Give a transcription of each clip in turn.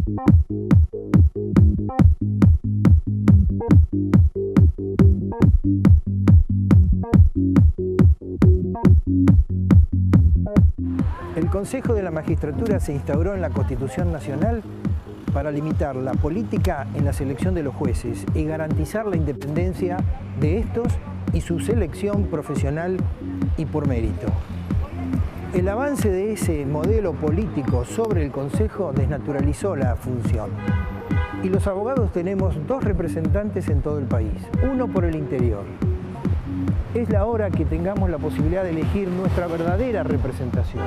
El Consejo de la Magistratura se instauró en la Constitución Nacional para limitar la política en la selección de los jueces y garantizar la independencia de estos y su selección profesional y por mérito. El avance de ese modelo político sobre el Consejo desnaturalizó la función. Y los abogados tenemos dos representantes en todo el país, uno por el interior. Es la hora que tengamos la posibilidad de elegir nuestra verdadera representación,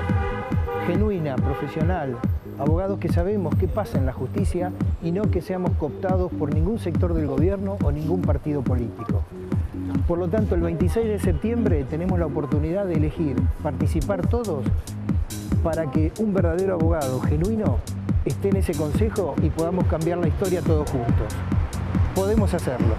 genuina, profesional, abogados que sabemos qué pasa en la justicia y no que seamos cooptados por ningún sector del gobierno o ningún partido político. Por lo tanto, el 26 de septiembre tenemos la oportunidad de elegir, participar todos para que un verdadero abogado genuino esté en ese consejo y podamos cambiar la historia todos juntos. Podemos hacerlo.